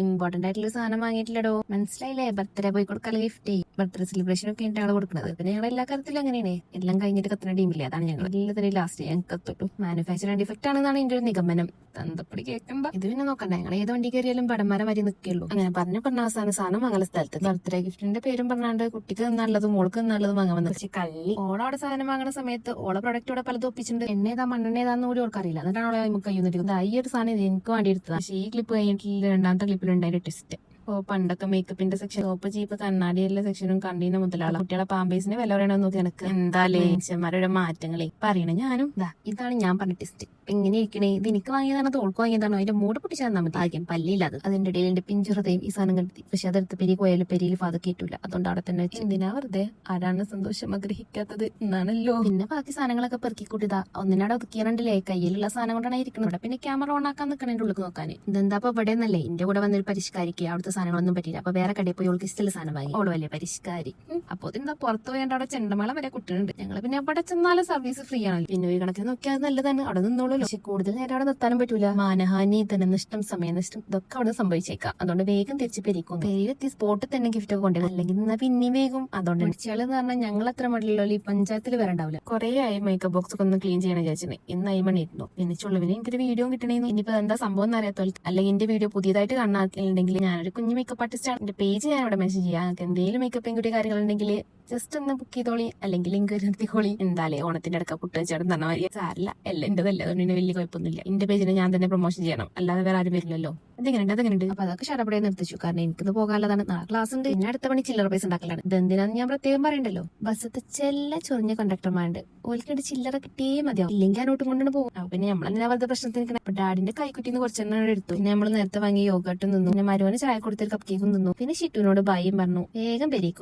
Important ആയിട്ടുള്ള സാധനം വാങ്ങിയിട്ടില്ലടോ. മനസ്സിലായില്ലേ? ബർത്ത്ഡേ പോയി കൊടുക്കാൻ ഗിഫ്റ്റ് ബർത്ത്ഡേ സെലിബ്രേഷൻ ഒക്കെ ആയിട്ടാണ് കൊടുക്കുന്നത്. പിന്നെ ഞങ്ങൾ എല്ലാ കാര്യത്തിലും അങ്ങനെയാണ്. എല്ലാം കഴിഞ്ഞിട്ട് കത്തുന്ന ടീമില്ലേ, അതാണ് ഞങ്ങൾ എല്ലാത്തിനും ലാസ്റ്റ് ഞങ്ങൾക്ക് കത്തുള്ളൂ. മാനുഫാക്ചറിംഗ് ഡിഫക്റ്റ് ആണെന്നാണ് എന്റെ ഒരു നിഗമനം. തന്തപ്പടി കേൾക്കണ്ട. ഇത് പിന്നെ നോക്കണ്ട, ഞങ്ങൾ ഏത് വണ്ടി കയറിയാലും പടന്മാരെ വരി നിൽക്കുള്ളൂ. അങ്ങനെ പറഞ്ഞ അവസാനം സാധനം വാങ്ങുന്ന സ്ഥലത്ത് ബർത്ത്ഡേ ഗിഫ്റ്റിന്റെ പേരും പറഞ്ഞാണ്ട് കുട്ടിക്ക് നല്ലതും മോൾക്ക് നല്ലതും വാങ്ങാൻ വന്നു. പക്ഷെ കള്ളി ഓളവിടെ സാധനം വാങ്ങുന്ന സമയത്ത് ഓളെ പ്രൊഡക്റ്റോടെ പലതും ഒപ്പിച്ചിട്ടുണ്ട്. എണ്ണേതാ മണ്ണെണ്ണേതാന്ന് കൂടി ഓൾക്കറിയില്ല. എന്നിട്ടാണ് ഓളെ നമുക്ക് കയ്യൊന്നിരിക്കുന്നത്. ഈ ഒരു സാധനം എനിക്ക് വേണ്ടി എടുത്തത്. പക്ഷേ ഈ ക്ലിപ്പ് കഴിഞ്ഞിട്ടുള്ള രണ്ടാമത്തെ ക്ലിപ്പിലുണ്ടായ ടെസ്റ്റ്. ഓ പണ്ടൊക്കെ മേക്കപ്പിന്റെ സെക്ഷൻ, സോപ്പ് ചീപ്പ് കണ്ണാടി എല്ലാ സെക്ഷനും കണ്ടീന മുതലാളെ കുട്ടികളെ പാമ്പേഴ്സിന് വില പറയണമെന്ന് നോക്കി എനിക്ക് എന്തായാലേ മനുഷ്യന്മാരുടെ മാറ്റങ്ങളെ പറയണേ. ഞാനും ഇതാണ് ഞാൻ പറഞ്ഞ ടെസ്റ്റ്. എങ്ങനെ ഇരിക്കണേ, ഇത് എനിക്ക് വാങ്ങിയതാണോ തോൾക്ക് വാങ്ങിയതാണോ, അതിന്റെ മൂട് പൊട്ടിച്ചാൽ തന്നാൽ മതി. ആദ്യം പല്ലില്ലാതെ അതിന്റെ ഇടയിൽ എന്റെ പിഞ്ചുറതയും ഈ സാധനം കണ്ടെത്തി. പക്ഷെ അതെടുത്ത് പെരി പോയാലും പെരിയിൽ അത് കേട്ടില്ല. അതുകൊണ്ട് അവിടെ തന്നെ വെച്ച് എന്തിനാ വെറുതെ, ആരാണ് സന്തോഷം ആഗ്രഹിക്കാത്തത് എന്നാണല്ലോ. പിന്നെ ബാക്കി സാധനങ്ങളൊക്കെ പെറുക്കിക്കൂട്ടിതാ ഒന്നിനാടെ ഒതുക്കിയാണ്ടല്ലേ കയ്യിലുള്ള സാധനം കൊണ്ടാണ് ഇരിക്കുന്നത്. പിന്നെ ക്യാമറ ഓൺ ആക്കാൻ നിൽക്കണേ ഉള്ളിൽ നോക്കാൻ. ഇതെന്താ അപ്പൊ ഇവിടെ നിന്നല്ലേ എന്റെ കൂടെ വന്നൊരു പരിഷ്കാരിക്ക് അവിടുത്തെ സാധനങ്ങളൊന്നും പറ്റില്ല. അപ്പൊ വേറെ കടയിൽ പോയി ഓൾക്ക് ഇഷ്ടമുള്ള സാധനം വാങ്ങി. ഓള് വലിയ പരിഷ്കാരി. അപ്പൊ ഇതെന്താ പുറത്ത് പോയാണ്ട് അവിടെ ചെണ്ടമേള വരെ കുട്ടികളുണ്ട്. ഞങ്ങൾ പിന്നെ അവിടെ ചെന്നാലും സർവീസ് ഫ്രീ ആണ്. പിന്നെ ഈ കണക്കിന് നോക്കിയാൽ നല്ലതാണ്, അവിടെ നിന്നോളൂ. പക്ഷെ കൂടുതൽ നേരം അവിടെ നിർത്താനും പറ്റൂല. മാനഹാനി, ധനനഷ്ടം, സമയനഷ്ടം ഇതൊക്കെ അവിടെ സംഭവിച്ചേക്കാം. അതുകൊണ്ട് വേഗം തിരിച്ച് പെരിക്കും. പെരിയിലെത്തി സ്പോട്ടിൽ തന്നെ ഗിഫ്റ്റ് ഒക്കെ കൊണ്ടുവരും. അല്ലെങ്കിൽ നിന്നാ പിന്നെയും വേഗം. അതുകൊണ്ട് അടിച്ചാള് എന്ന് പറഞ്ഞാൽ ഞങ്ങൾ അത്ര മടിയുള്ളൂ. ഈ പഞ്ചായത്തിൽ വരണ്ടാവില്ല. കുറെ ആയി മേക്കപ്പ് ബോക്സ് ഒക്കെ ഒന്ന് ക്ലീൻ ചെയ്യണം വിചാരിച്ചത്. ഇന്ന് അയിമണിയിരുന്നു. പിന്നെ ചുള്ളുവിന് എനിക്കൊരു വീഡിയോ കിട്ടണേന്ന്. ഇനിയിപ്പോ എന്താ സംഭവം എന്ന് അറിയാത്തോൾ അല്ലെങ്കിൽ എന്റെ വീഡിയോ പുതിയതായിട്ട് കാണാറുണ്ടെങ്കിൽ ഞാനൊരു കുഞ്ഞു മേക്കപ്പ് ആർട്ടിസ്റ്റ് ആണ്. എന്റെ പേജ് ഞാൻ ഇവിടെ മെൻഷൻ ചെയ്യാം. എന്തെങ്കിലും മേക്കപ്പ് പെൺകുട്ടി കാര്യങ്ങളുണ്ടെങ്കിൽ ജസ്റ്റ് ഒന്ന് ബുക്ക് ചെയ്തോളി, അല്ലെങ്കിൽ ലിങ്ക് നിർത്തിക്കോളി. എന്തായാലേ ഓണത്തിന്റെ അടുക്ക പുട്ട് വെച്ചാടും തന്ന മാതിരി സാരില്ല, എല്ലാം എന്റെതല്ല. അതുകൊണ്ട് തന്നെ വലിയ കുഴപ്പമൊന്നുമില്ല. എന്റെ പേജിനെ ഞാൻ തന്നെ പ്രൊമോഷൻ ചെയ്യണം, അല്ലാതെ വേറെ ആരും വരില്ലല്ലോ. അതെങ്ങനെയുണ്ട് അപ്പൊ അതൊക്കെ ഷടപടെ നിർത്തിച്ചു. കാരണം എനിക്കിത് പോകാനുള്ളതാണ്. നാളെ ക്ലാസ് ഉണ്ട്. പിന്നെ അടുത്ത പണി ചില്ലറ പൈസ ഉണ്ടാക്കലാണ്. ഇതെന്തിനാന്ന് ഞാൻ പ്രത്യേകം പറയണ്ടല്ലോ. ബസ്സത്തെ ചെല്ല ചൊറിഞ്ഞ കണ്ടക്ടർമാരുണ്ട്. ഓൽക്കണ്ട് ചില്ലറ കിട്ടിയേ മതിയാവും, ഇല്ലെങ്കിൽ അങ്ങോട്ടും കൊണ്ടുകൊണ്ട് പോകും. അപ്പൊ പിന്നെ നമ്മളെന്തിനാ വെറുതെ പ്രശ്നത്തിന്. അപ്പൊ ഡാഡിന്റെ കൈക്കുറ്റിന്ന് കുറച്ചെണ്ണം എടുത്തു. പിന്നെ നമ്മൾ നേരത്തെ വാങ്ങിയ യോഗട്ടും നിന്നു. പിന്നെ മരുവന് ചായ കൊടുത്തൊരു കപ്പ് കേക്കും നിന്നു. പിന്നെ ഷിറ്റുവിനോട് ബായും പറഞ്ഞു വേഗം പെരീക്കും.